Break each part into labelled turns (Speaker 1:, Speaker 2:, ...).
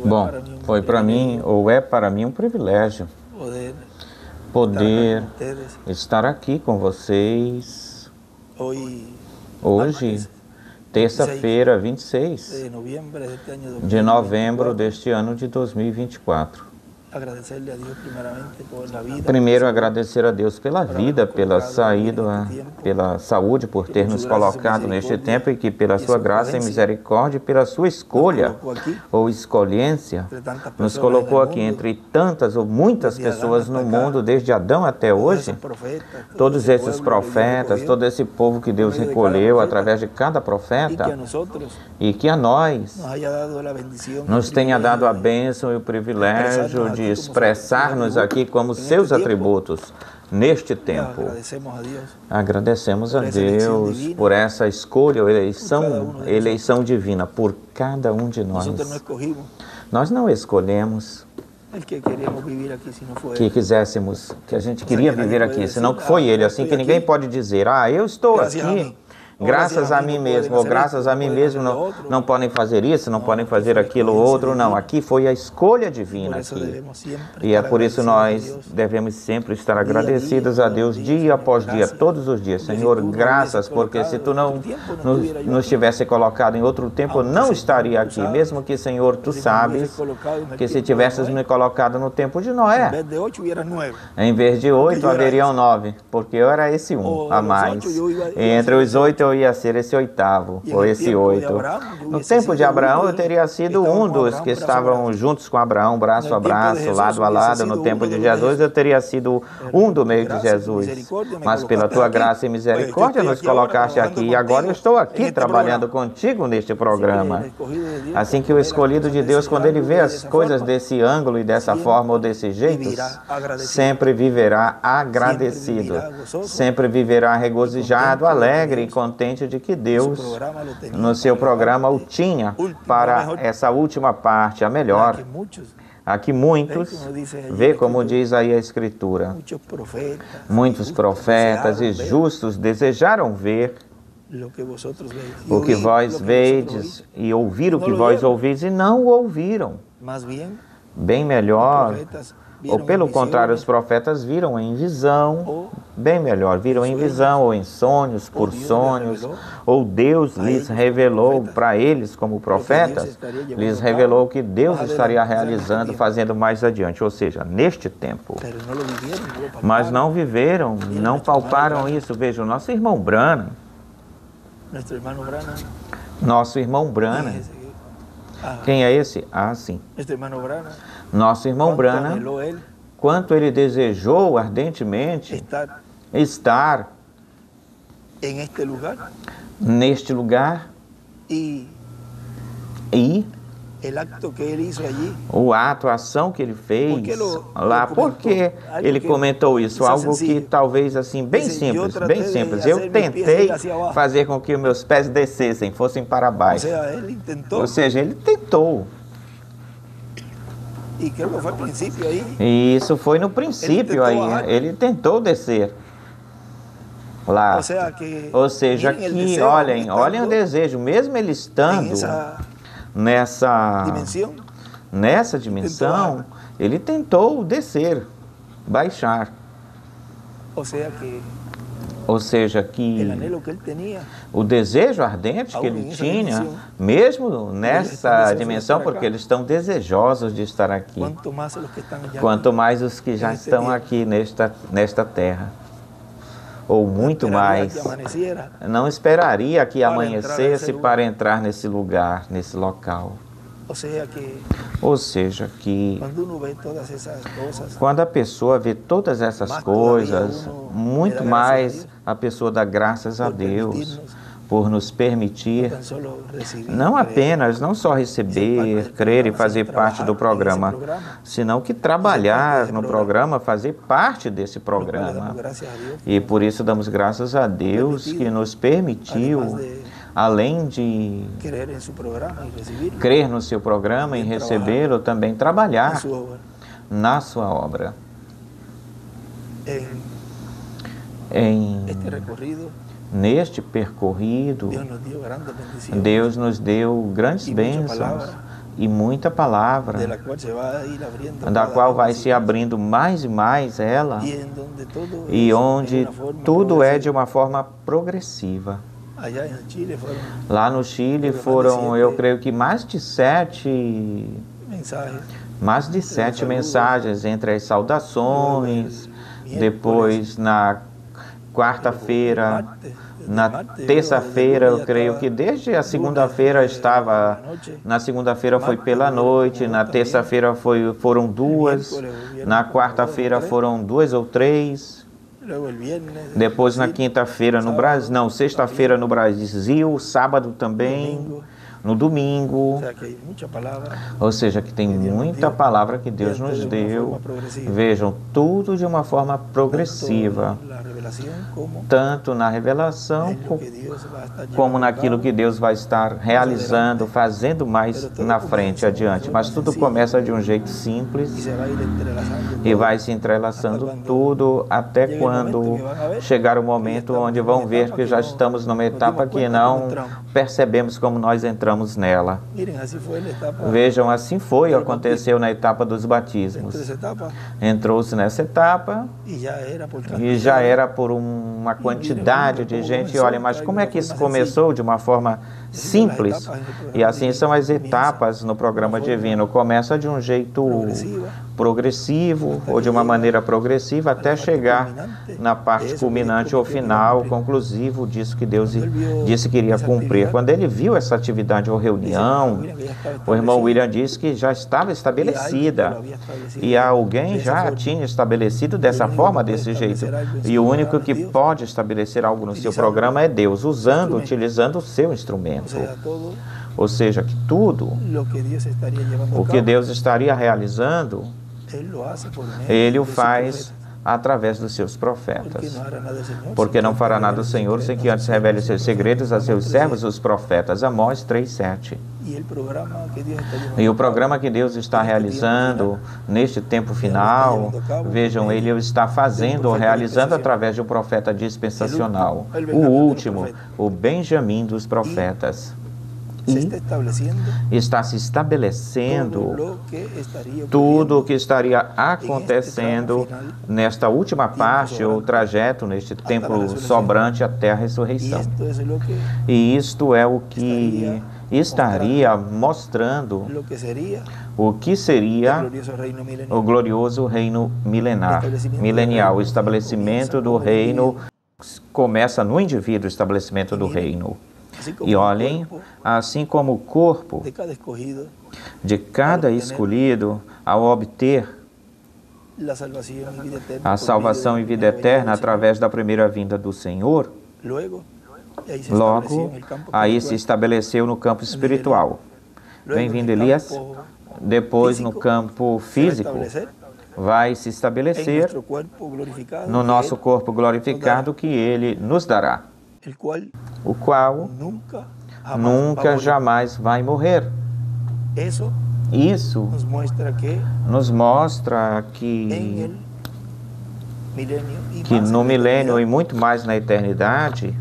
Speaker 1: Bom, foi para mim, ou é para mim, um privilégio poder estar aqui com vocês hoje, terça-feira, 26 de novembro deste ano de 2024. Primeiro, agradecer a Deus pela vida, pela saída, pela saúde, por ter nos colocado neste tempo e que pela sua graça e misericórdia e pela sua escolha ou escolhência, nos colocou aqui entre tantas ou muitas pessoas no mundo, desde Adão até hoje. Todos esses profetas, todo esse povo que Deus recolheu através de cada profeta, e que a nós nos tenha dado a bênção e o privilégio de expressar-nos aqui como seus atributos neste tempo. Agradecemos a Deus por essa escolha ou eleição divina por cada um de nós. Nós não escolhemos que quiséssemos, que a gente queria viver aqui, senão que foi Ele. Assim que ninguém pode dizer, eu estou aqui graças a mim mesmo, ou graças a mim mesmo não podem fazer isso, não podem fazer aquilo outro, não. Aqui foi a escolha divina aqui. E é por isso nós devemos sempre estar agradecidos a Deus dia após dia, todos os dias. Senhor, graças, porque se Tu não nos tivesse colocado em outro tempo, eu não estaria aqui. Mesmo que, Senhor, Tu sabes que se tivesses me colocado no tempo de Noé, em vez de 8, haveriam 9, porque eu era esse a mais. E entre os 8 eu ia ser esse 8º, ou esse 8. No tempo de Abraão, eu teria sido um dos que estavam juntos com Abraão, braço a braço, lado a lado. No tempo de Jesus, eu teria sido um do meio de Jesus. Mas pela Tua graça e misericórdia, nos colocaste aqui. E agora eu estou aqui trabalhando contigo neste programa. Assim que o escolhido de Deus, quando ele vê as coisas desse ângulo e dessa forma ou desse jeito, sempre viverá agradecido, sempre viverá regozijado, alegre e contente de que Deus, no seu programa, o tinha para essa última parte, a melhor. Aqui muitos, vê como diz aí a Escritura, muitos profetas e justos desejaram ver o que vós vedes e ouvir o que vós ouvis e não o ouviram. Bem melhor, ou pelo contrário, os profetas viram em visão, bem melhor, viram em visão ou em sonhos, por sonhos, ou Deus lhes revelou para eles como profetas, lhes revelou que Deus estaria realizando, fazendo mais adiante, ou seja, neste tempo. Mas não viveram, não palparam isso. Veja, o nosso irmão Branham, quem é esse? Sim. Nosso irmão Branham, quanto ele desejou ardentemente estar neste lugar e o ato, a ação que ele fez lá, porque ele comentou isso, algo que talvez assim, bem simples, eu tentei fazer com que os meus pés descessem, fossem para baixo, ou seja, ele tentou. E isso foi no princípio aí, ele tentou descer lá, ou seja, que olhem o desejo, mesmo ele estando nessa dimensão, ele tentou descer, baixar. Ou seja, que o desejo ardente que ele tinha, mesmo nessa dimensão, porque eles estão desejosos de estar aqui, quanto mais os que já estão aqui nesta terra, ou muito mais, não esperaria que amanhecesse para entrar nesse lugar, nesse local. Ou seja, que quando a pessoa vê todas essas coisas, muito mais a pessoa dá graças a Deus por nos permitir não só receber, crer e fazer parte do programa, senão que trabalhar no programa, fazer parte desse programa. E por isso damos graças a Deus que nos permitiu, além de crer no seu programa e recebê-lo, também trabalhar na sua obra. Neste percorrido, Deus nos deu grandes bênçãos e muita palavra, da qual vai se abrindo mais e mais ela, e onde tudo é de uma forma progressiva. Lá no Chile foram, eu creio que mais de 7 mensagens entre as saudações, depois na quarta-feira, na terça-feira, eu creio que desde a segunda-feira estava, na segunda-feira foi pela noite, na terça-feira foram 2, na quarta-feira foram 2 ou 3, depois na quinta-feira no Brasil, não, sexta-feira no Brasil, sábado também, no domingo, ou seja, que tem muita palavra que Deus nos deu. Vejam, tudo de uma forma progressiva, tanto na revelação como naquilo que Deus vai estar realizando, fazendo mais na frente, adiante. Mas tudo começa de um jeito simples e vai se entrelaçando tudo até quando chegar o momento onde vão ver que já estamos numa etapa que não percebemos como nós entramos nela. Vejam, assim foi, aconteceu na etapa dos batismos. Entrou-se nessa etapa e já era por uma quantidade de gente. Olha, mas como é que isso começou de uma forma simples? E assim são as etapas no programa divino. Começa de um jeito progressivo ou de uma maneira progressiva até chegar na parte culminante ou final, conclusivo disso que Deus disse que iria cumprir. Quando ele viu essa atividade ou reunião, o irmão William disse que já estava estabelecida e alguém já a tinha estabelecido dessa forma, desse jeito. E o único que pode estabelecer algo no seu programa é Deus, utilizando o seu instrumento. Ou seja, que tudo o que Deus estaria realizando, Ele o faz através dos seus profetas. Porque não fará nada o Senhor sem que antes revele os seus segredos a seus servos, os profetas. Amós 3:7. E o programa que Deus está realizando neste tempo final, vejam, Ele o está fazendo ou realizando através de um profeta dispensacional. O último, o Benjamim dos profetas. E está se estabelecendo tudo o que estaria acontecendo nesta última parte ou trajeto, neste tempo sobrante até a ressurreição. E isto é o que estaria mostrando o que seria o glorioso reino milenial. O estabelecimento do reino começa no indivíduo, o estabelecimento do reino. E olhem, assim como o corpo de cada escolhido, ao obter a salvação e vida eterna através da primeira vinda do Senhor, logo aí se estabeleceu no campo espiritual. Bem-vindo, Elias. Depois, no campo físico, vai se estabelecer no nosso corpo glorificado que Ele nos dará, o qual nunca jamais vai morrer. Isso nos mostra que no milênio e muito mais na eternidade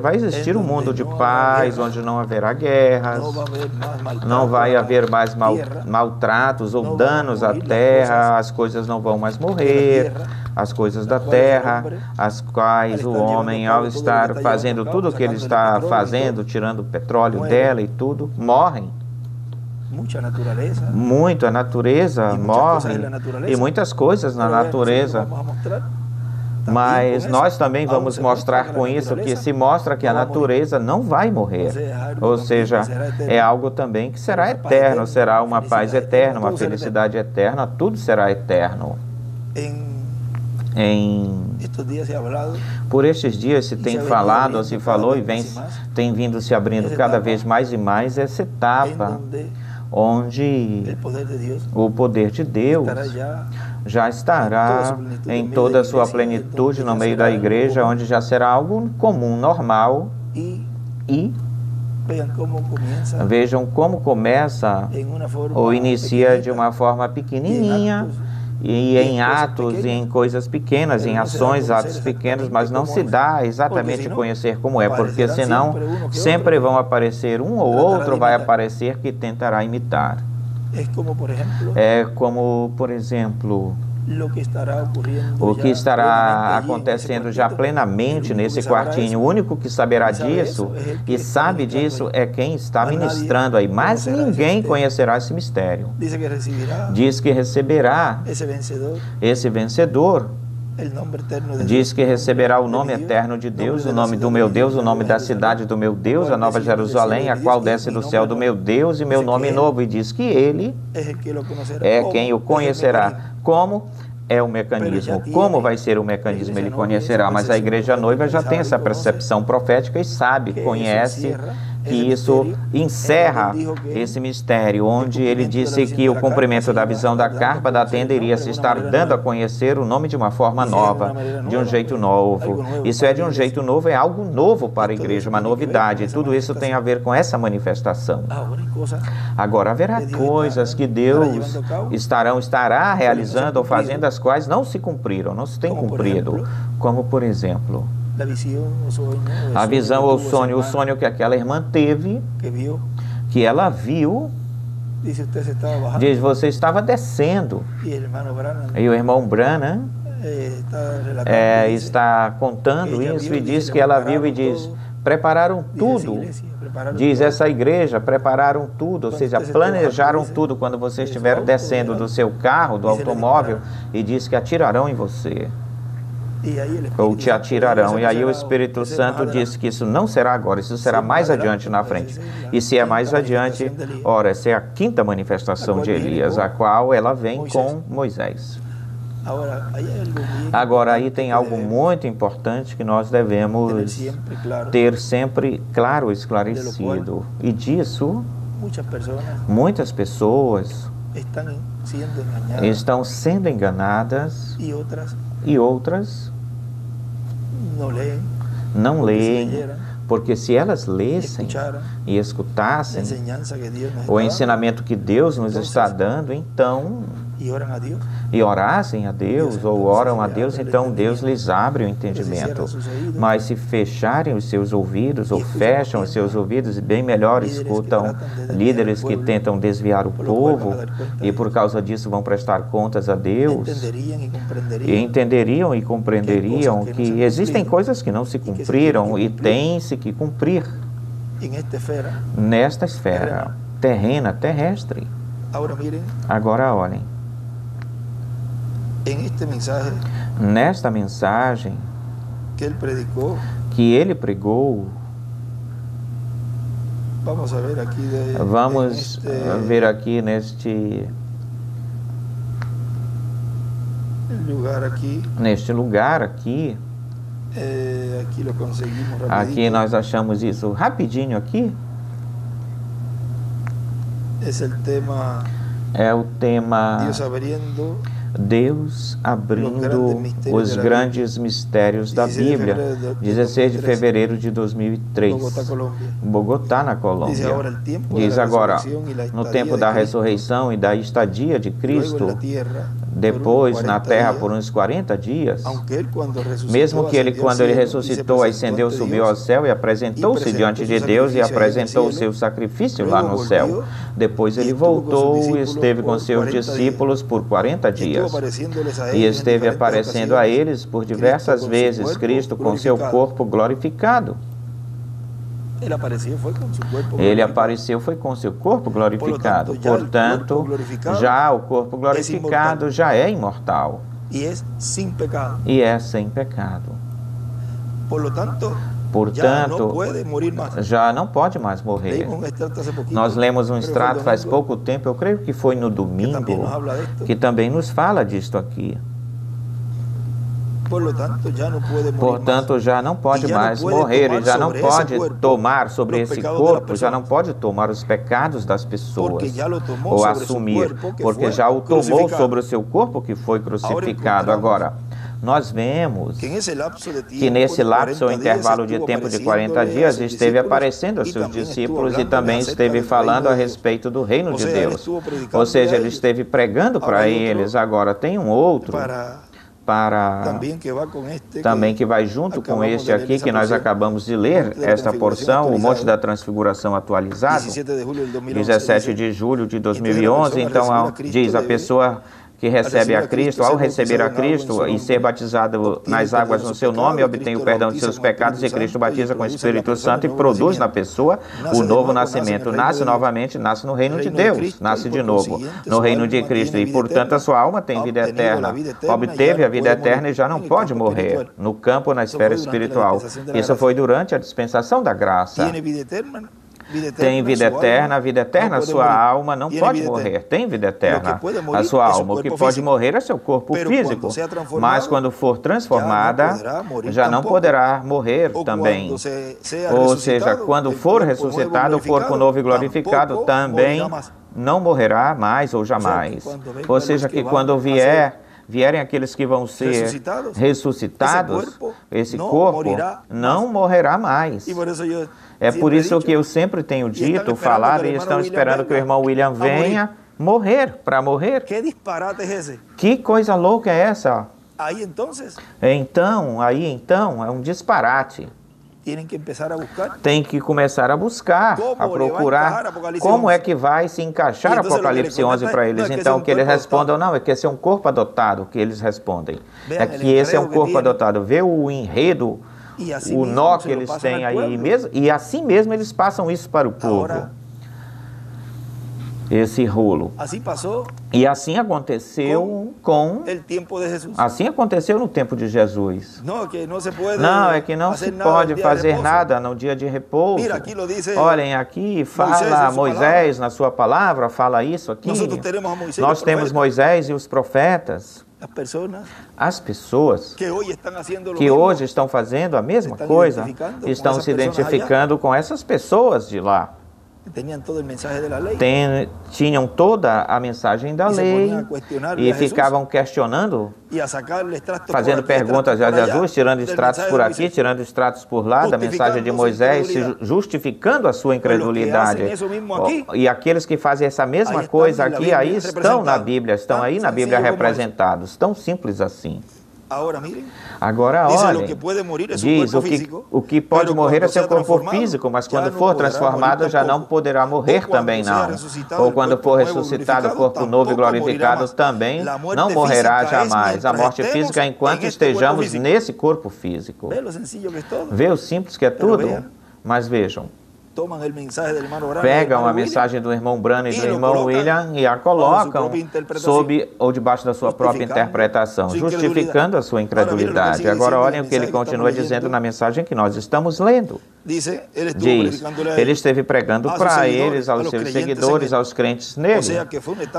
Speaker 1: vai existir um mundo de paz, onde não haverá guerras, não vai haver mais maltratos ou danos à terra, as coisas não vão mais morrer, as coisas da terra, as quais o homem, ao estar fazendo tudo o que ele está fazendo, tirando o petróleo dela e tudo, morrem. Muito a natureza morre e muitas coisas na natureza. Mas nós também vamos mostrar com isso que se mostra que a natureza não vai morrer. Ou seja, é algo também que será eterno, será uma paz eterna, uma felicidade eterna, tudo será eterno. Por estes dias se tem falado, se falou e tem vindo se abrindo cada vez mais e mais essa etapa onde o poder de Deus já estará em toda a sua plenitude no meio da igreja, onde já será algo comum, normal. E vejam como começa ou inicia de uma forma pequenininha e em atos, em coisas pequenas, em ações, atos pequenos, mas não se dá exatamente conhecer como é, porque senão sempre vão aparecer um ou outro vai aparecer que tentará imitar. É como, por exemplo, o que estará acontecendo já plenamente nesse quartinho. O único que saberá disso e sabe disso é quem está ministrando aí. Mas ninguém conhecerá esse mistério. Diz que receberá esse vencedor. Diz que receberá o nome eterno de Deus, o nome do meu Deus, o nome da cidade do meu Deus, a Nova Jerusalém, a qual desce do céu do meu Deus e meu nome novo. E diz que ele é quem o conhecerá. Como? É o mecanismo. Como vai ser o mecanismo? Ele conhecerá. Mas a igreja noiva já tem essa percepção profética e sabe, conhece que isso encerra esse mistério, onde ele disse que o cumprimento da visão da carpa da tenda iria se estar dando a conhecer o nome de uma forma nova, de um jeito novo. Isso é de um jeito novo, é algo novo para a igreja, uma novidade. Tudo isso tem a ver com essa manifestação. Agora, haverá coisas que Deus estará realizando ou fazendo, as quais não se cumpriram, não se tem cumprido. Como, por exemplo, a visão ou o sonho que aquela irmã teve, que ela viu, diz, você estava descendo, e o irmão Branham está contando isso e diz que ela viu e diz, prepararam tudo, diz essa igreja, prepararam tudo, ou seja, planejaram tudo quando você estiver descendo do seu carro, do automóvel, e diz que atirarão em você. Ou te atirarão. E aí o Espírito Santo disse que isso não será agora, isso será mais adiante na frente. E se é mais adiante, ora, essa é a quinta manifestação de Elias, a qual ela vem com Moisés. Agora, aí tem algo muito importante que nós devemos ter sempre claro, esclarecido. E disso, muitas pessoas estão sendo enganadas e outras não leem, porque se elas lessem e escutassem o ensinamento que Deus nos está dando, então, e orassem a Deus, ou oram a Deus, então Deus lhes abre o entendimento. Mas se fecharem os seus ouvidos, ou fecham os seus ouvidos, e bem melhor escutam líderes que tentam desviar o povo, e por causa disso vão prestar contas a Deus, e entenderiam e compreenderiam que existem coisas que não se cumpriram, e tem-se que cumprir nesta esfera terrena, terrestre. Agora olhem, nesta mensagem que ele pregou, vamos ver aqui neste lugar aqui, aqui nós achamos isso rapidinho aqui. É o tema Deus abrindo os grandes mistérios da Bíblia, 16 de fevereiro de 2003, Bogotá, na Colômbia. Diz agora, no tempo da ressurreição e da estadia de Cristo, depois na terra por uns 40 dias, mesmo que ele, quando ele ressuscitou, ascendeu, subiu ao céu e apresentou-se diante de Deus e apresentou o seu sacrifício lá no céu. Depois ele voltou e esteve com seus discípulos por 40 dias. E esteve aparecendo a eles por diversas vezes, Cristo com seu corpo glorificado. Ele apareceu, foi com seu corpo glorificado. Portanto, já o corpo glorificado já é imortal. E é sem pecado. Portanto, já não pode mais morrer. Nós lemos um extrato faz pouco tempo, eu creio que foi no domingo, que também nos fala disto aqui. Portanto, já não pode mais morrer, e já não pode tomar sobre esse corpo, já não pode tomar os pecados das pessoas, ou assumir, porque já o tomou sobre o seu corpo que foi crucificado. Agora, nós vemos que nesse lapso ou intervalo de tempo de 40 dias esteve aparecendo aos seus discípulos e também esteve falando a respeito do reino de Deus. Ou seja, ele esteve pregando para eles. Agora tem um outro também que vai junto com este aqui que nós acabamos de ler, esta porção, o Monte da Transfiguração atualizado, 17 de julho de 2011. Então diz a pessoa que recebe a Cristo, ao receber a Cristo e ser batizado nas águas no seu nome, obtém o perdão de seus pecados e Cristo batiza com o Espírito Santo e produz na pessoa o novo nascimento. Nasce novamente, nasce no reino de Deus, nasce de novo no reino de Cristo e, portanto, a sua alma tem vida eterna. Obteve a vida eterna e já não pode morrer no campo, na esfera espiritual. Isso foi durante a dispensação da graça. Tem vida eterna, a vida eterna, a sua alma não pode morrer, tem vida eterna, a sua alma. O que pode morrer é seu corpo físico, mas quando for transformada, já não poderá morrer também. Ou seja, quando for ressuscitado, o corpo novo e glorificado também não morrerá mais ou jamais. Ou seja, que quando vierem aqueles que vão ser ressuscitados, esse corpo não morrerá mais. É por isso que eu sempre tenho dito, falado, e estão esperando que o irmão William venha morrer, para morrer. Que coisa louca é essa? Então, é um disparate. Tem que começar a buscar, a procurar como é que vai se encaixar Apocalipse 11 para eles. Então, que eles respondam, não, é que esse é um corpo adotado, que eles respondem. É que esse é um corpo adotado. Vê o enredo, o nó que eles têm aí mesmo, e assim mesmo eles passam isso para o povo. Esse rolo. E assim aconteceu assim aconteceu no tempo de Jesus. Não, é que não se pode fazer nada no dia de repouso. Olhem, aqui fala Moisés na sua palavra, fala isso aqui. Nós temos Moisés e os profetas. As pessoas que hoje estão fazendo a mesma coisa, estão se identificando com essas pessoas de lá. Tinham toda a mensagem da lei e ficavam questionando, fazendo perguntas a Jesus, tirando extratos por aqui, tirando extratos por lá da mensagem de Moisés, justificando a sua incredulidade. E aqueles que fazem essa mesma coisa aqui, aí estão na Bíblia, estão aí na Bíblia representados, tão simples assim. Agora, olhem, diz o que pode morrer é seu corpo físico, mas quando for transformado já não poderá morrer também não. Ou quando for ressuscitado, corpo novo e glorificado também não morrerá jamais. A morte física enquanto estejamos nesse corpo físico. Vê o simples que é tudo? Mas vejam. Pegam a mensagem do irmão Branham e do irmão William e a colocam sob ou debaixo da sua própria interpretação, justificando a sua incredulidade. Agora olhem o que ele continua dizendo na mensagem que nós estamos lendo. Diz, ele esteve pregando para eles, aos seus seguidores, aos crentes nele.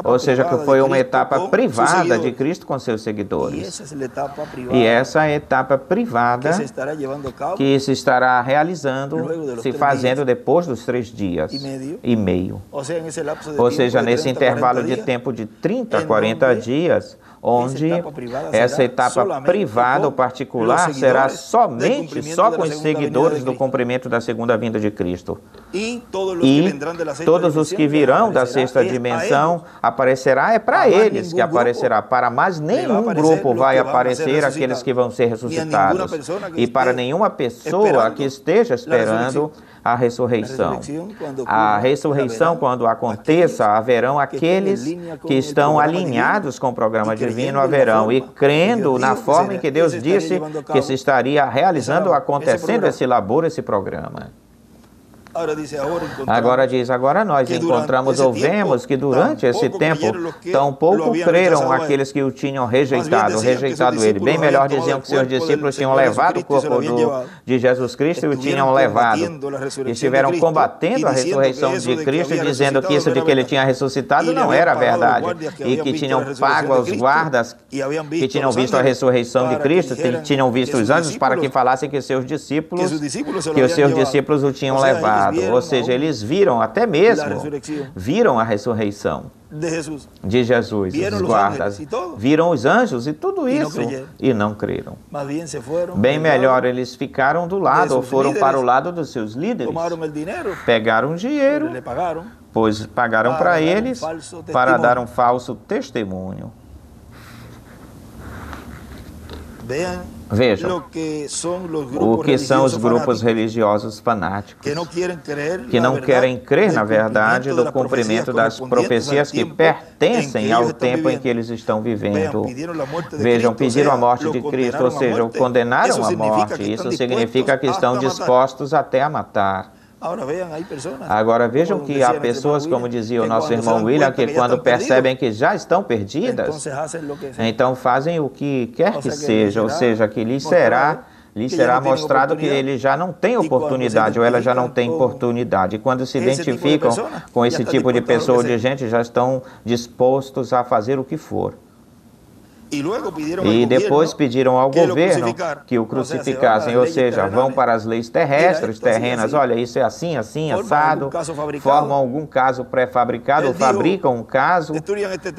Speaker 1: Ou seja, que foi uma etapa privada de Cristo com seus seguidores. E essa é a etapa privada que se estará realizando, se fazendo depois dos 3 dias e meio. Ou seja, nesse intervalo de tempo de 30 a 40 dias, onde essa etapa privada ou particular será somente só com os seguidores do cumprimento da segunda vinda de Cristo. E todos os que virão da sexta dimensão aparecerá, é para eles que aparecerá, para mais nenhum grupo vai aparecer aqueles que vão ser ressuscitados, e para nenhuma pessoa que esteja esperando a ressurreição. A ressurreição, quando aconteça, haverão aqueles que estão alinhados com o programa divino, haverão, e crendo na forma em que Deus disse que se estaria realizando, acontecendo esse labor, esse programa. Agora diz, agora nós encontramos ou vemos que durante esse tempo tampouco creram aqueles que o tinham rejeitado ele. Bem melhor diziam que seus discípulos tinham levado o corpo de Jesus Cristo e o tinham levado. Estiveram combatendo a ressurreição de Cristo e dizendo que isso de que ele tinha ressuscitado não era verdade. E que tinham pago aos guardas que tinham visto a ressurreição de Cristo, tinham visto os anjos para que falassem que os seus discípulos o tinham levado. lado. Ou seja, eles viram até mesmo, viram a ressurreição de Jesus, os guardas. Viram os anjos e tudo isso e não creram. Bem melhor, eles ficaram do lado ou foram para o lado dos seus líderes. Pegaram o dinheiro, pois pagaram para eles para dar um falso testemunho. Vejam o que são os grupos religiosos fanáticos, que não querem crer na verdade do cumprimento das profecias que pertencem ao tempo em que eles estão vivendo. Vejam, pediram a morte de Cristo, ou seja, o condenaram à morte. Isso significa que estão dispostos até a matar. Agora vejam que há pessoas, como dizia o nosso irmão William, que quando percebem que já estão perdidas, então fazem o que quer que seja, ou seja, que lhes será mostrado que ele já não tem oportunidade ou ela já não tem oportunidade. E quando se identificam com esse tipo de pessoa ou de gente, já estão dispostos a fazer o que for. E depois pediram ao governo que o crucificassem, ou seja, vão para as leis terrestres, terrenas, olha, isso é assim, assim, assado, formam algum caso pré-fabricado, ou fabricam um caso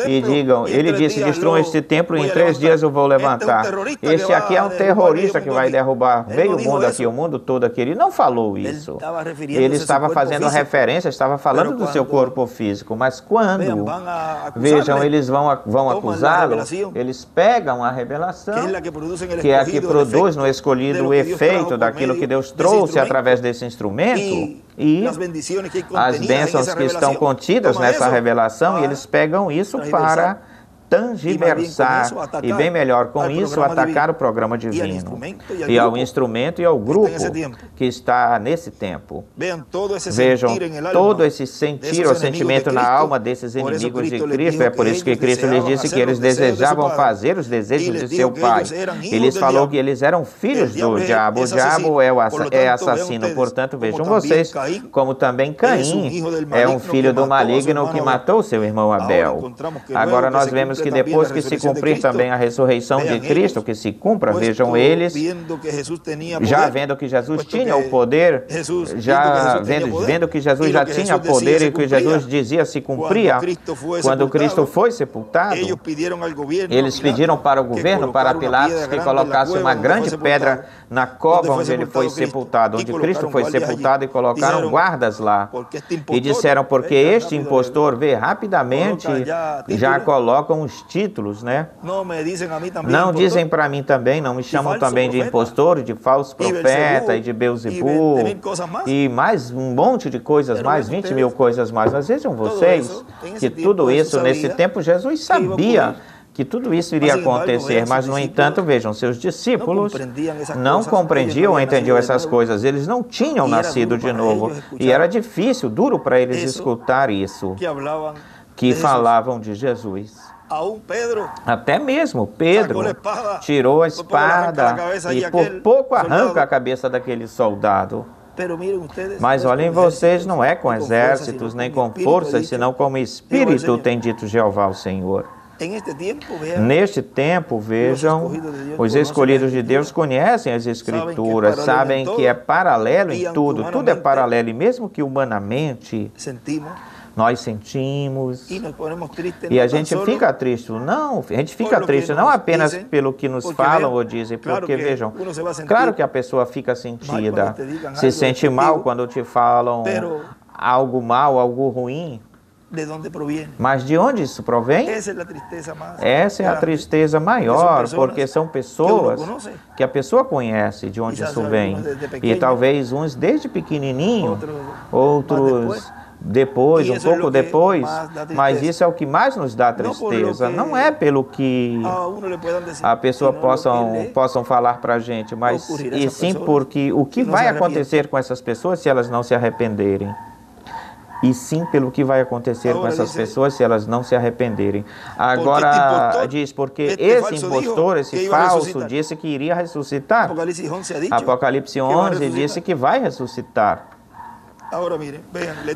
Speaker 1: e digam, ele disse, destruam este templo e em 3 dias eu vou levantar. Este aqui é um terrorista que vai derrubar meio mundo aqui, o mundo todo aqui. Ele não falou isso. Ele estava fazendo referência, estava falando do seu corpo físico, mas quando, vejam, eles vão acusá-lo, eles pegam a revelação, que é a que produz no escolhido o efeito daquilo que Deus trouxe através desse instrumento, e as bênçãos que estão contidas nessa revelação, e eles pegam isso para tangiversar e, bem melhor com isso, atacar o programa divino e ao instrumento e ao grupo que está nesse tempo. Vejam todo esse sentir ou sentimento na alma desses inimigos de Cristo. É por isso que Cristo lhes disse que eles desejavam fazer os desejos de seu Pai. Ele lhes falou que eles eram filhos do diabo. O diabo é assassino. Portanto, vejam vocês, como também Caim é um filho do maligno que matou seu irmão Abel. Agora nós vemos que depois que se cumprir também a ressurreição de Cristo, que se cumpra, vejam eles, já vendo que Jesus tinha o poder, vendo que Jesus já tinha poder e que Jesus dizia se cumpria, quando Cristo foi sepultado, eles pediram para o governo, para Pilatos, que colocasse uma grande pedra na cova onde ele foi sepultado, onde Cristo foi sepultado, e colocaram guardas lá. E disseram, porque este impostor, vê, rapidamente já colocam os títulos, né? Não dizem para mim também, não me chamam também de impostor, de falso profeta e de Beelzebul e mais um monte de coisas mais, 20 mil coisas mais. Mas vejam vocês que tudo isso, nesse tempo, Jesus sabia que tudo isso iria acontecer, mas, no entanto, vejam, seus discípulos não compreendiam ou entendiam essas coisas. Eles não tinham nascido de novo e era difícil, duro para eles escutar isso, que falavam de Jesus. Até mesmo Pedro tirou a espada e por pouco arranca a cabeça daquele soldado. Mas olhem vocês, não é com exércitos nem com forças, senão como Espírito, tem dito Jeová o Senhor. Neste tempo, vejam, os escolhidos de Deus conhecem as Escrituras, sabem que é paralelo em tudo, tudo é paralelo, e mesmo que humanamente nós sentimos, e a gente fica triste, não, a gente fica triste não apenas pelo que nos falam ou dizem, porque vejam, claro que a pessoa fica sentida, se sente mal quando te falam algo mal, algo ruim, mas de onde isso provém? Essa é a tristeza maior, porque são pessoas que a pessoa conhece de onde isso vem, e talvez uns desde pequenininho, outros depois, um pouco depois, mas isso é o que mais nos dá tristeza. Não é pelo que a pessoa possam falar para a gente, mas e sim porque o que vai acontecer com essas pessoas se elas não se arrependerem. E sim pelo que vai acontecer com essas pessoas se elas não se arrependerem. Agora diz, porque esse impostor, esse falso, disse que iria ressuscitar. Apocalipse 11 disse que vai ressuscitar.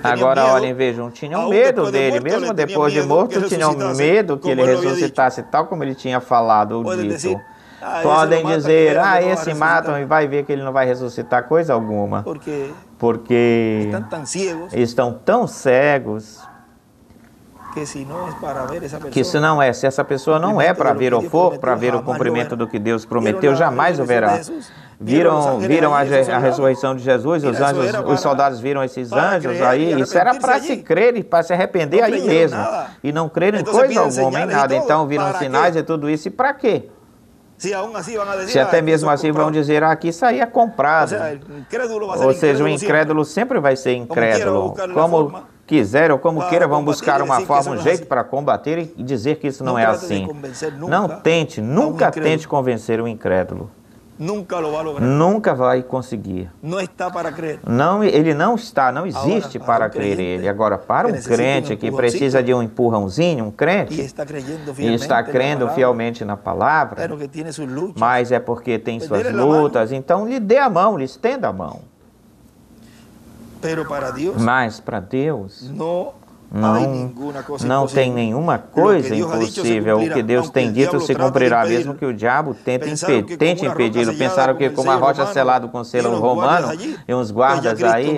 Speaker 1: Agora, olhem, vejam, tinham medo dele, mesmo depois de morto, tinham medo que ele ressuscitasse, tal como ele tinha falado ou dito. Podem dizer, esse matam e vai ver que ele não vai ressuscitar coisa alguma. porque estão tão cegos que se essa pessoa não é para ver ou for para ver o cumprimento do que Deus prometeu, jamais o verá. Viram a ressurreição de Jesus, os anjos, os soldados viram esses anjos aí, isso era para se crer e para se arrepender aí mesmo, e não crer em coisa alguma, em nada. Então viram sinais e tudo isso, e para quê? Se até mesmo assim vão dizer, aqui isso aí é comprado. Ou seja, o incrédulo sempre vai ser incrédulo. Como quiser ou como queira, vão buscar uma forma, um jeito para combater e dizer que isso não é assim. Não tente, nunca tente convencer o incrédulo. Nunca vai conseguir. Não, ele não existe para crer ele. Agora, para um crente que precisa de um empurrãozinho, um crente, e está crendo fielmente na palavra, mas é porque tem suas lutas, então lhe dê a mão, lhe estenda a mão. Mas para Deus, não tem nenhuma coisa impossível. O que Deus tem dito se cumprirá, mesmo que o diabo tente impedi-lo. Pensaram que com uma rocha selada com selo romano e uns guardas aí,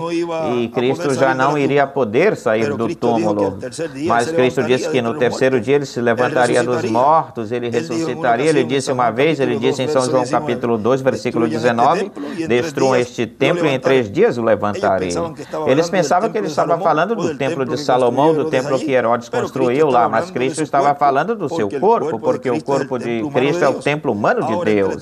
Speaker 1: e Cristo já não iria poder sair do túmulo. Mas Cristo disse que no terceiro dia ele se levantaria dos mortos, ele ressuscitaria. Ele disse uma vez, ele disse em São João capítulo 2, versículo 19, destruam este templo e em 3 dias o levantarei. Eles pensavam que ele estava falando do templo de Salomão, do templo que Herodes construiu lá, mas Cristo estava falando do seu corpo, porque o corpo de Cristo é o templo humano de Deus.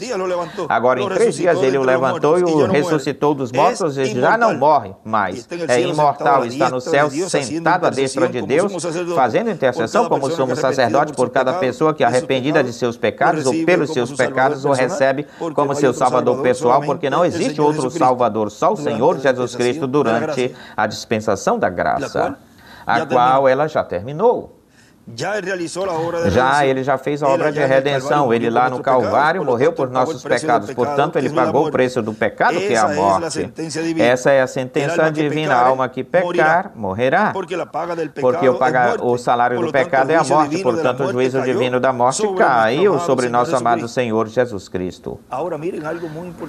Speaker 1: Agora, em 3 dias ele o levantou e o ressuscitou dos mortos e já não morre mais. É imortal, está no céu, sentado à destra de Deus, fazendo intercessão como sumo sacerdote por cada pessoa que, arrependida de seus pecados ou pelos seus pecados, o recebe como seu salvador pessoal, porque não existe outro salvador, só o Senhor Jesus Cristo durante a dispensação da graça, a qual ela já terminou. Ele já fez a obra de redenção. Ele lá no Calvário morreu por nossos pecados. Portanto, ele pagou o preço do pecado, que é a morte. Essa é a sentença divina. A alma que pecar, morrerá. Porque o salário do pecado é a morte. Portanto, o juízo divino da morte caiu sobre nosso amado Senhor Jesus Cristo.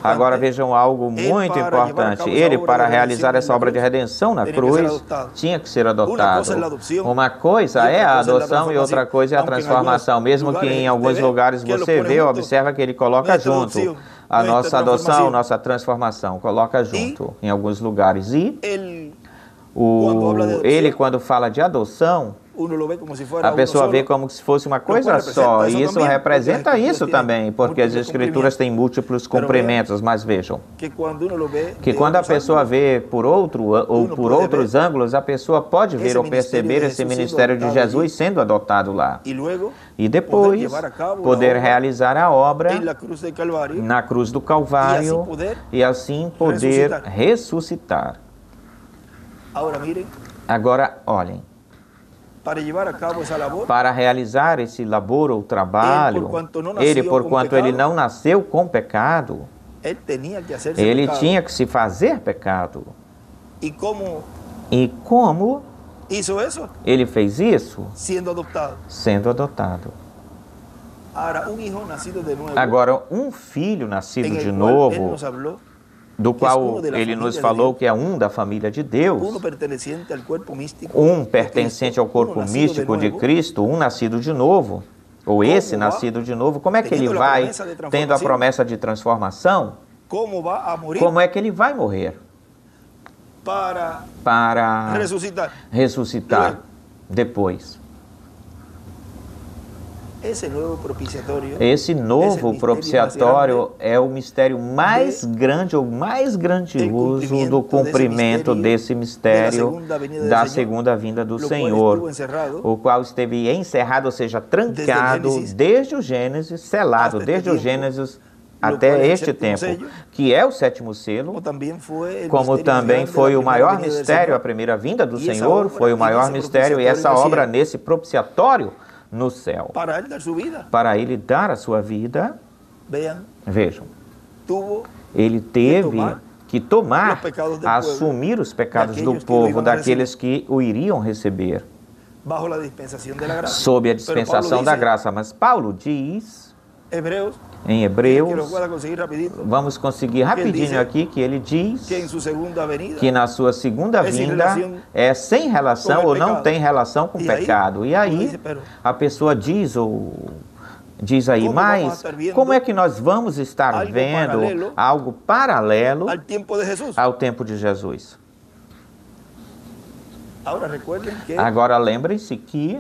Speaker 1: Agora vejam algo muito importante. Ele, para realizar essa obra de redenção na cruz, tinha que ser adotado. Uma coisa é a adoção e outra coisa é a transformação. Mesmo que em alguns lugares você vê, observa que ele coloca junto a nossa adoção, nossa transformação, coloca junto em alguns lugares. E ele, quando fala de adoção, a pessoa vê como se fosse uma coisa só, e isso representa isso também, porque as Escrituras têm múltiplos cumprimentos, mas vejam, que quando a pessoa vê por outros ângulos, a pessoa pode ver ou perceber esse ministério de Jesus sendo adotado lá, e depois poder realizar a obra na cruz do Calvário, e assim poder ressuscitar. Agora, olhem, para realizar esse labor ou trabalho, porquanto ele não nasceu com pecado, ele tinha que se fazer pecado. E como ele fez isso? Sendo adotado. Agora, um filho nascido de novo, do qual ele nos falou que é um da família de Deus, um pertencente ao corpo místico de Cristo, um nascido de novo, ou esse nascido de novo, como é que ele vai, tendo a promessa de transformação, como é que ele vai morrer? Para ressuscitar depois. Esse novo propiciatório é o mistério mais grande ou mais grandioso do cumprimento desse mistério da segunda vinda do Senhor, o qual esteve encerrado, ou seja, trancado desde o Gênesis, selado desde o Gênesis até este tempo, que é o 7º selo, como também foi o maior mistério, a primeira vinda do Senhor, foi o maior mistério, e essa obra nesse propiciatório no céu, para ele dar a sua vida. Vejam, ele teve que assumir os pecados do povo, daqueles que o iriam receber, sob a dispensação da graça. Mas Paulo diz Em Hebreus, vamos conseguir rapidinho aqui, que ele diz que na sua segunda vinda é sem relação ou não tem relação com o pecado. E aí a pessoa diz aí, mas como é que nós vamos estar vendo algo paralelo ao tempo de Jesus? Agora lembrem-se que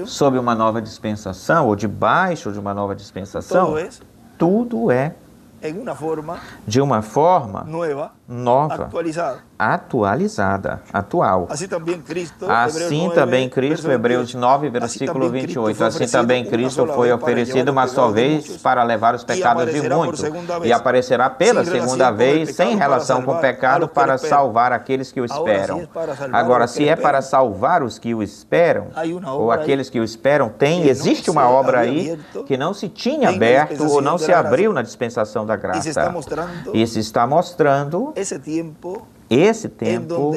Speaker 1: sob uma nova dispensação, ou debaixo de uma nova dispensação, tudo é de uma forma nova, atualizada, atual. Assim também Cristo, Hebreus 9, versículo 28, assim também Cristo foi oferecido uma só vez para levar os pecados de muitos, e aparecerá pela segunda vez sem relação com o pecado para salvar aqueles que o esperam. Agora, se é para salvar os que o esperam, ou aqueles que o esperam, existe uma obra aí que não se tinha aberto ou não se abriu na dispensação da graça. Isso está mostrando esse tempo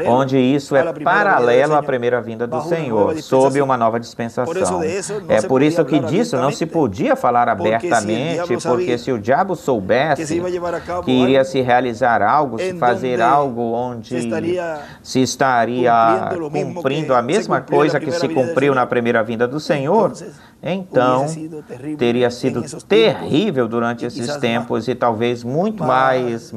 Speaker 1: onde isso é paralelo à primeira vinda do Senhor, sob uma nova dispensação. É por isso que disso não se podia falar abertamente, porque se o diabo soubesse que iria se realizar algo, se fazer algo onde se estaria cumprindo a mesma coisa que se cumpriu na primeira vinda do Senhor, então teria sido terrível durante esses tempos e talvez muito mais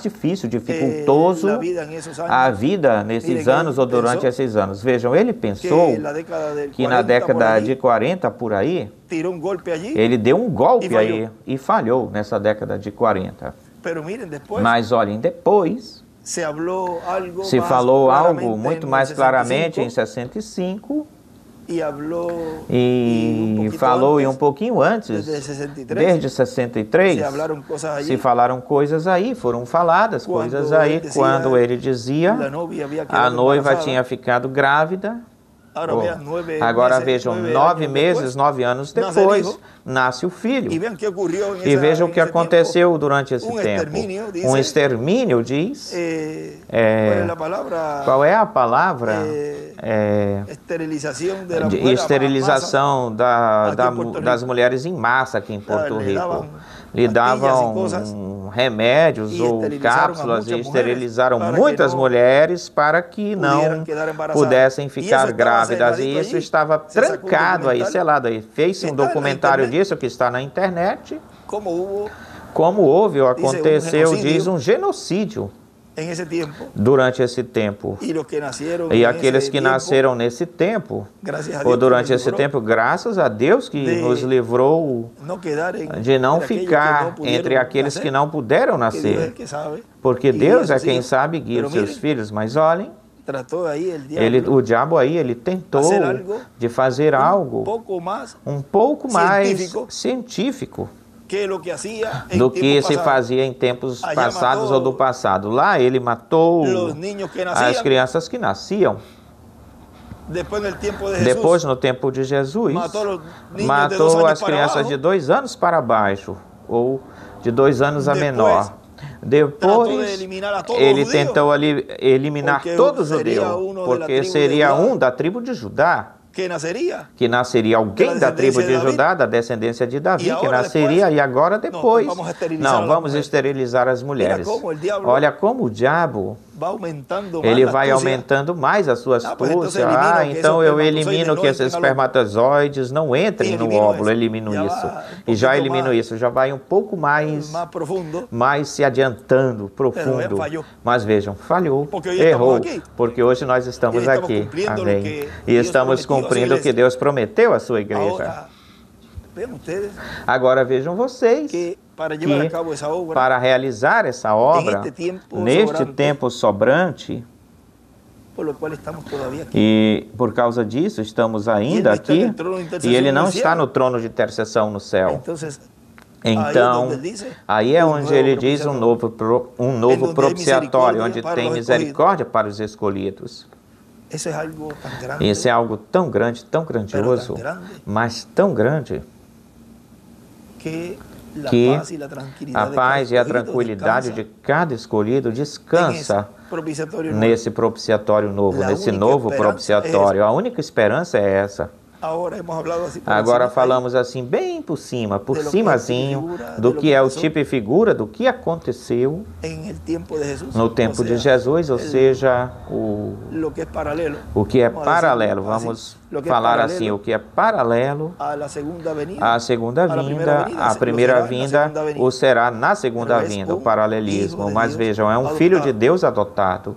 Speaker 1: difícil, dificultoso a vida nesses anos ou durante esses anos. Vejam, ele pensou que na década de 40, por aí, ele deu um golpe aí e falhou nessa década de 40. Mas olhem, depois se falou algo muito mais claramente em 65, e falou um pouquinho antes, desde 63, se falaram coisas aí, foram faladas coisas aí, quando ele dizia a noiva tinha ficado grávida. Agora vejam, 9 meses, 9 anos depois, nasce o filho. E vejam o que aconteceu durante esse tempo. Um extermínio, diz. Qual é a palavra? Esterilização das mulheres em massa aqui em Porto Rico. Lhe davam remédios ou cápsulas e esterilizaram muitas mulheres para que não pudessem ficar grávidas. E isso estava trancado aí, selado aí. Fez-se um documentário disso que está na internet. Como houve ou aconteceu, diz, um genocídio durante esse tempo. E aqueles que nasceram nesse tempo, ou durante esse tempo, graças a Deus que nos livrou de não ficar entre aqueles que não puderam nascer. Porque Deus é quem sabe guiar os seus filhos. Mas olhem, o diabo aí, ele tentou de fazer algo um pouco mais científico do que se fazia em tempos passados ou do passado. Lá ele matou as crianças que nasciam. Depois, no tempo de Jesus, matou as crianças de 2 anos para baixo, ou de 2 anos a menor. Depois, ele tentou eliminar todo judeu, porque seria um da tribo de Judá. Que nasceria alguém da tribo de Judá, da descendência de Davi, que nasceria, e agora depois, não, vamos esterilizar as mulheres. Olha como o diabo, ele vai aumentando mais a sua astúcia. Então eu elimino que esses espermatozoides não entrem no óvulo, elimino isso. E já elimino isso, já vai um pouco mais se adiantando, profundo. Mas vejam, falhou, errou, porque hoje nós estamos aqui, amém, e estamos cumprindo o que Deus prometeu à sua igreja. Agora vejam vocês que para realizar essa obra, neste tempo sobrante, e por causa disso estamos ainda aqui, e ele não está no trono de intercessão no céu. Então, aí é onde ele diz um novo propiciatório, onde tem misericórdia para os escolhidos. Isso é algo tão grande, tão grandioso, mas tão grande, que a paz e a tranquilidade de cada escolhido descansa nesse propiciatório novo, nesse novo propiciatório. A única esperança é essa. Agora falamos assim, bem por cimazinho, do que é o tipo e figura do que aconteceu no tempo de Jesus, ou seja, o que é paralelo, vamos falar assim, o que é paralelo à segunda vinda, à primeira vinda, ou será na segunda vinda, o paralelismo. Mas vejam, é um filho de Deus adotado.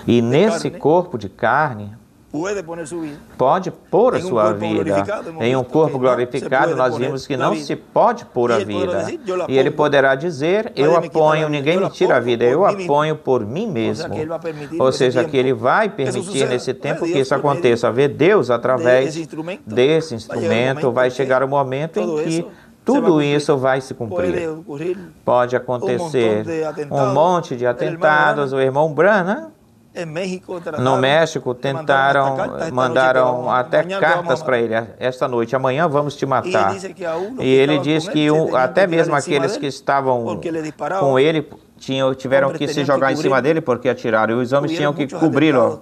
Speaker 1: E nesse corpo de carne, pode pôr a sua vida. Em um corpo glorificado, nós vimos que não se pode pôr a vida. E ele poderá dizer, eu a ponho, ninguém me tira a vida, eu a ponho por mim mesmo. Ou seja, que ele vai permitir nesse tempo que isso aconteça. Ver Deus através desse instrumento, vai chegar o momento em que tudo isso vai se cumprir. Pode acontecer um monte de atentados. O irmão Branham, no México, mandaram até cartas para ele. Esta noite, amanhã vamos te matar. E ele diz que até mesmo aqueles que estavam com ele tiveram que se jogar em cima dele porque atiraram. E os homens tinham que cobri-lo,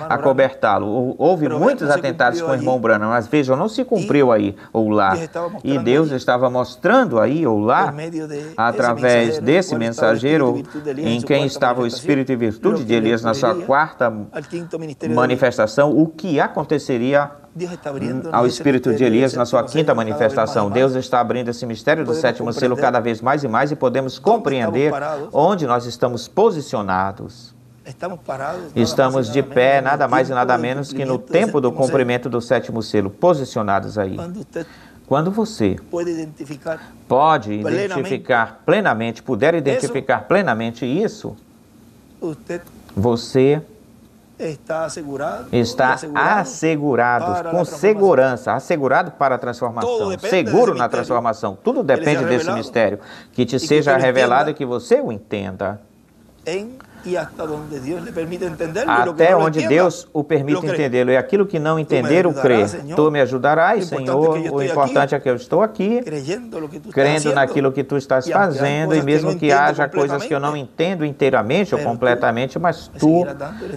Speaker 1: acobertá-lo. Houve muitos atentados com o irmão Branham, mas vejam, não se cumpriu aí ou lá. E Deus estava mostrando aí ou lá, através desse mensageiro, em quem estava o Espírito e virtude de Elias na sua quarta manifestação, o que aconteceria ao Espírito de Elias na sua quinta manifestação. Deus está abrindo esse mistério do sétimo selo cada vez mais e mais, e podemos compreender onde nós estamos posicionados. Estamos de pé, nada mais e nada menos que no tempo do cumprimento do sétimo selo, posicionados aí. Quando você pode identificar plenamente, puder identificar plenamente isso, você está assegurado, com segurança, assegurado para a transformação, seguro na transformação. Tudo depende desse mistério, que te seja revelado e que você o entenda. Até onde Deus o permite entendê-lo. E aquilo que não entender, o crer. Tu me ajudarás, Senhor. O importante é que eu estou aqui, crendo naquilo que tu estás fazendo, e mesmo que haja coisas que eu não entendo inteiramente ou completamente, mas tu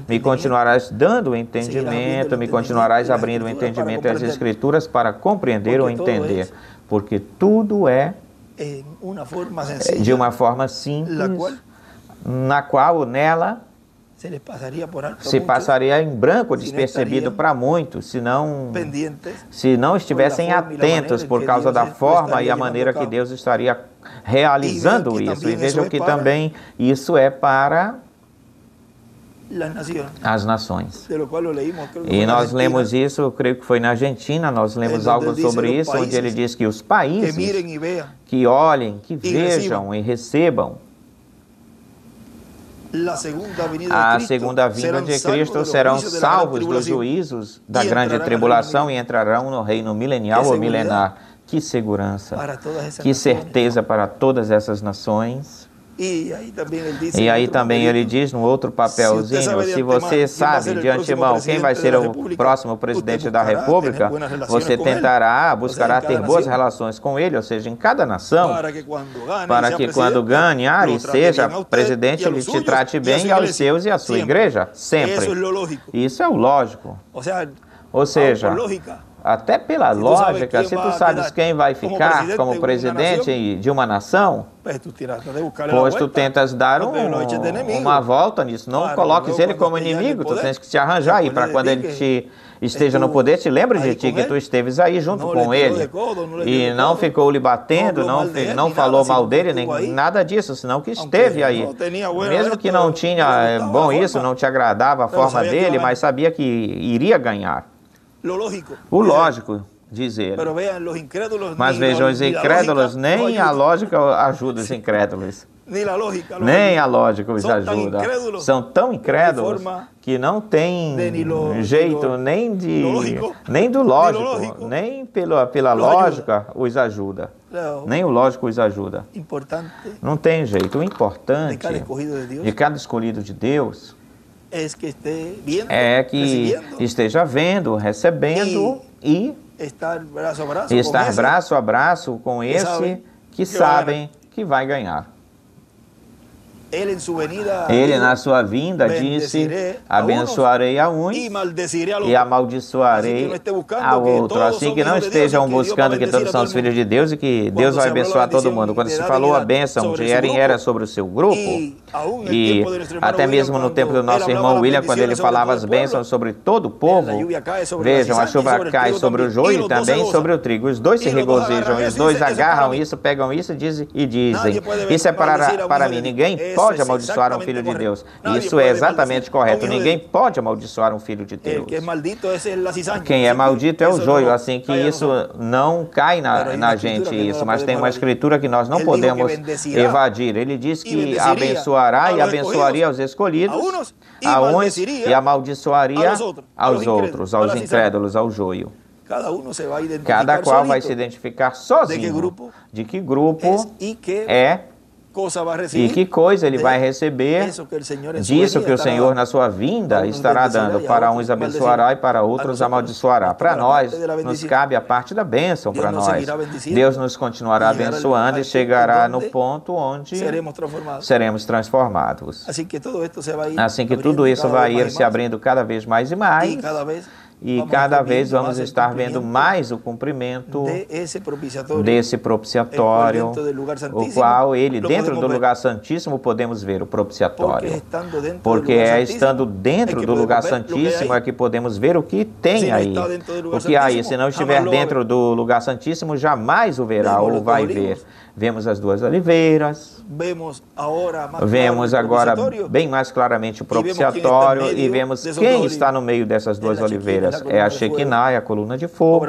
Speaker 1: me continuarás dando o entendimento, me continuarás abrindo o entendimento das Escrituras para compreender ou entender. Porque tudo é de uma forma simples, na qual nela se passaria em branco, despercebido para muitos, se não estivessem atentos por causa da forma e a maneira que Deus estaria realizando isso. E vejam que também isso é para as nações. E nós lemos isso, eu creio que foi na Argentina, nós lemos algo sobre isso, onde ele diz que os países que olhem, que vejam e recebam a segunda vinda de Cristo, serão salvos dos juízos da grande tribulação e entrarão no reino milenial ou milenar. Que segurança, que certeza para todas essas nações. E aí também ele diz no outro papelzinho, se você sabe de antemão quem vai ser o próximo presidente da República, você buscará ter boas relações com ele, ou seja, em cada nação, para que quando ganhar e seja presidente, ele te trate bem aos seus e à sua igreja, sempre. Isso é o lógico. Ou seja, até pela lógica, se tu sabes quem vai ficar como presidente de uma nação, pois tu tentas dar uma volta nisso. Não coloques ele como inimigo, tu tens que te arranjar aí para quando ele esteja no poder, te lembre de ti que tu esteves aí junto com ele. E não ficou lhe batendo, não falou mal dele, nem nada disso, senão que esteve aí. Mesmo que não tinha isso, não te agradava a forma dele, mas sabia que iria ganhar. O lógico, diz ele. Mas vejam, os incrédulos, nem a lógica ajuda os incrédulos. Nem a lógica os ajuda. São tão incrédulos que não tem jeito nem do lógico, nem pela lógica os ajuda. Nem o lógico os ajuda. Não tem jeito. O importante de cada escolhido de Deus é que esteja vendo, recebendo e estar braço a braço com esse que sabem que vai ganhar. Ele na sua vinda disse, abençoarei a uns e amaldiçoarei ao outro. Assim que não estejam buscando que todos são os filhos de Deus e que Deus vai abençoar todo mundo. Quando se falou a bênção de era em era sobre o seu grupo, e até mesmo no tempo do nosso irmão William, quando ele falava as bênçãos sobre todo o povo, vejam, a chuva cai sobre o joio e também sobre o trigo. Os dois se regozijam, os dois agarram isso, pegam isso e dizem, isso é para mim, ninguém pode amaldiçoar um filho de Deus. Isso é exatamente correto, ninguém pode amaldiçoar um filho de Deus. Quem é maldito é o joio, assim que isso não cai na gente, isso, mas tem uma escritura que nós não podemos evadir. Ele diz que abençoará e abençoaria aos escolhidos, a uns e amaldiçoaria aos outros, aos incrédulos, ao joio. Cada qual vai se identificar sozinho de que grupo é e que coisa ele vai receber disso que o Senhor na sua vinda estará dando. Para uns abençoará e para outros amaldiçoará. Para nós, nos cabe a parte da bênção para nós. Deus nos continuará abençoando e chegará no ponto onde seremos transformados. Assim que tudo isso vai ir se abrindo cada vez mais e mais. E cada vez vamos estar vendo mais o cumprimento desse propiciatório, o qual dentro do lugar santíssimo, podemos ver o propiciatório. Porque é estando dentro do lugar santíssimo é que podemos ver o que tem aí. O que há aí, se não estiver dentro do lugar santíssimo, jamais o verá ou vai ver. Vemos as duas oliveiras, vemos agora bem mais claramente o propiciatório e vemos quem está no meio dessas duas oliveiras. É a Shekinah, a coluna de fogo,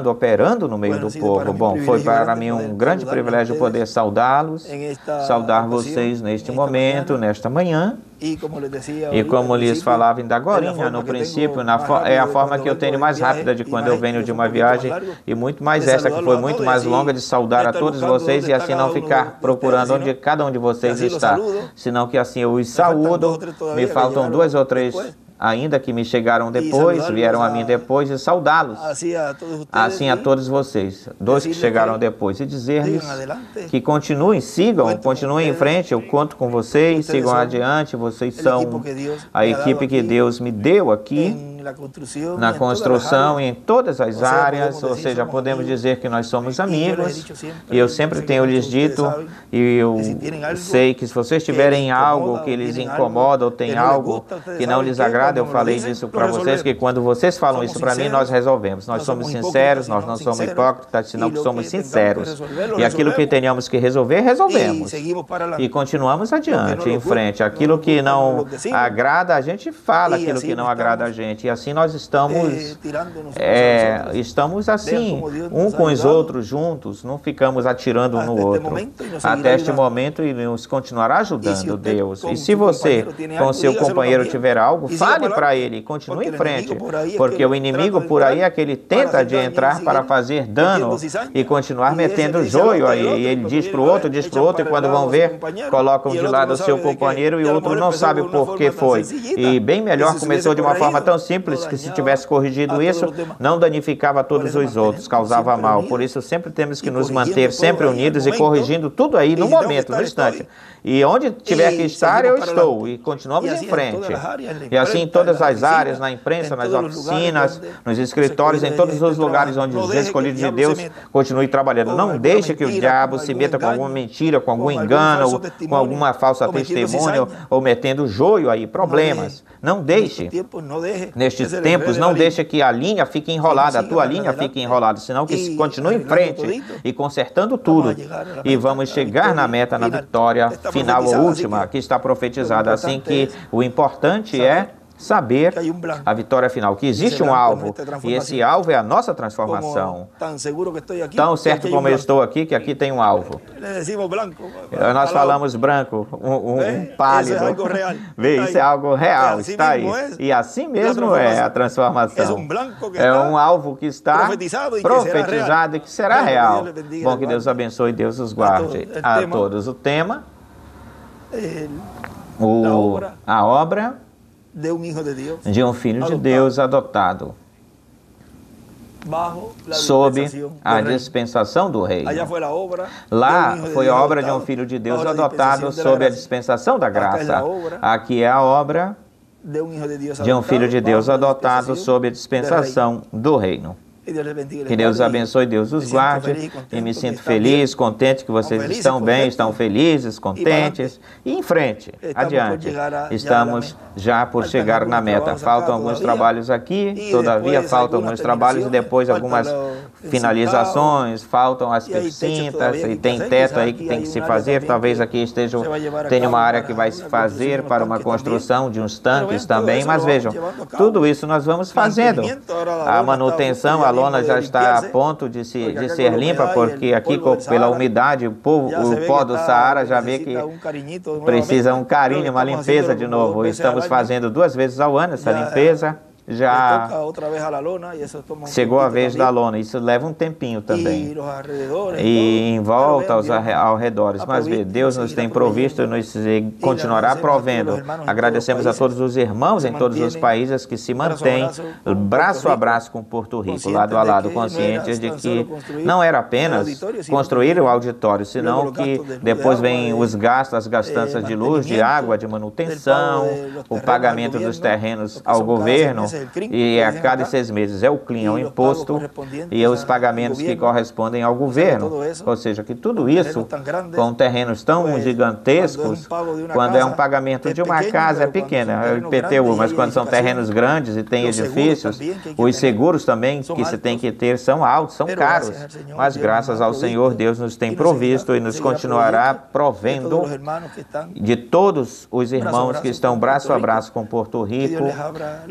Speaker 1: operando no meio do povo. Bom, foi para mim um grande privilégio poder saudá-los, saudar vocês neste momento, nesta manhã. E como lhes falava ainda agorinha, no princípio, é a forma que eu tenho mais rápida de quando eu venho de uma viagem, e muito mais esta, que foi muito mais longa, de saudar a todos vocês e assim não ficar procurando onde cada um de vocês está, senão que assim eu os saúdo. Me faltam 2 ou 3 ainda que me chegaram depois, vieram a mim depois, e saudá-los, assim a todos vocês, 2 que chegaram depois, e dizer-lhes que continuem, continuem em frente, eu conto com vocês, sigam adiante, vocês são a equipe que Deus me deu aqui, na construção e em todas as áreas, ou seja, podemos dizer que nós somos amigos, e eu sempre tenho lhes dito, e eu sei que se vocês tiverem algo que lhes incomoda, ou tem algo que não lhes agrada, eu falei disso para vocês, que quando vocês falam isso para mim, nós resolvemos. Nós somos sinceros, nós não somos hipócritas, senão que somos sinceros. E aquilo que tenhamos que resolver, resolvemos. E continuamos adiante, em frente. Aquilo que não agrada, a gente fala aquilo que não agrada a gente. E assim nós estamos assim, um com os outros juntos, não ficamos atirando um no outro. Até este momento, e nos continuará ajudando, Deus. E se você, com seu companheiro, tiver algo, fale para ele, continue em frente, porque o inimigo por aí é que ele tenta de entrar para fazer dano e continuar metendo joio aí. E ele diz para o outro, e quando vão ver, colocam de lado o seu companheiro e o outro não sabe por que foi. E bem melhor, começou de uma forma tão simples que se tivesse corrigido isso, não danificava todos os outros, causava mal. Por isso sempre temos que nos manter sempre unidos e corrigindo tudo aí no momento, no instante. E onde tiver que estar, eu estou. E continuamos em frente. E assim em todas as áreas, na imprensa, nas oficinas, nos escritórios, em todos os lugares onde os escolhidos de Deus continuem trabalhando. Não deixe que o diabo se meta com alguma mentira, com algum engano, com alguma falsa testemunha, ou metendo joio aí, problemas. Não deixe. Nestes tempos, não deixe que a linha fique enrolada, a tua linha fique enrolada, senão que continue em frente e consertando tudo. E vamos chegar na meta, na vitória final ou última, que está profetizada. Assim que o importante é saber a vitória final, que existe um alvo, e esse alvo é a nossa transformação. Tão certo como eu estou aqui, que aqui tem um alvo. Nós falamos branco, um pálido. Vê, isso é algo real, está aí. E assim mesmo é a transformação. É um alvo que está profetizado e que será real. Bom, que Deus abençoe e Deus os guarde a todos. O tema, a obra de um filho de Deus adotado. sob a dispensação do reino. Lá foi a obra de um Filho de Deus adotado sob a dispensação da graça. Aqui é a obra de um Filho de Deus adotado sob a dispensação do reino. Que Deus abençoe, Deus os guarde, e me sinto feliz, contente que vocês estão bem, estão felizes, contentes, e em frente, adiante. Estamos já por chegar na meta. Faltam alguns trabalhos aqui, todavia faltam alguns trabalhos e depois algumas finalizações, faltam as cintas, e tem teto aí que tem que se fazer, talvez aqui tenha uma área que vai se fazer para uma construção de uns tanques também, mas vejam, tudo isso nós vamos fazendo. A manutenção, a lona já está a ponto de ser limpa, porque aqui pela umidade, o pó do Saara já vê que precisa um carinho, uma limpeza de novo. Estamos fazendo 2 vezes ao ano essa limpeza. Já chegou a vez da lona, isso leva um tempinho também. E em volta aos arredores. Mas Deus nos tem provisto e nos continuará provendo. Agradecemos a todos os irmãos em todos os países que se mantêm braço a braço com Porto Rico, lado a lado, conscientes de que não era apenas construir o auditório, senão que depois vem os gastos, as gastanças de luz, de água, de manutenção, o pagamento dos terrenos ao governo. E a cada 6 meses é o CLIM, é o imposto e os pagamentos que correspondem ao governo. Ou seja, que tudo isso, com terrenos tão gigantescos, quando é um pagamento de uma casa é pequena, é o IPTU, mas quando são terrenos grandes e tem edifícios, os seguros também que se tem que ter são altos, são caros. Mas graças ao Senhor, Deus nos tem provisto e nos continuará provendo de todos os irmãos que estão braço a braço com Porto Rico,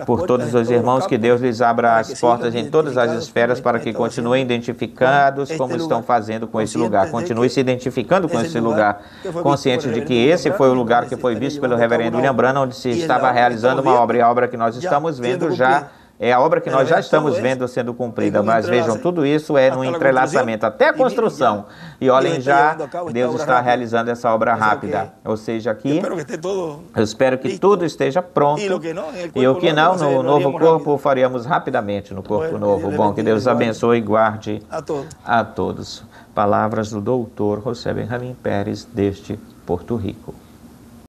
Speaker 1: por todos os irmãos, que Deus lhes abra as portas em todas as esferas para que continuem identificados como estão fazendo com esse lugar. Continue se identificando com esse lugar, consciente de que esse foi o lugar que foi visto pelo reverendo William Branham, onde se estava realizando uma obra, e a obra que nós estamos vendo já é a obra que nós já estamos vendo sendo cumprida. Mas vejam, tudo isso é no entrelaçamento, até a construção. E olhem, já Deus está realizando essa obra rápida. Ou seja, aqui, eu espero que tudo esteja pronto. E o que não, no novo corpo, faríamos rapidamente no corpo novo. Bom, que Deus abençoe e guarde a todos. Palavras do doutor José Benjamin Pérez, deste Porto Rico.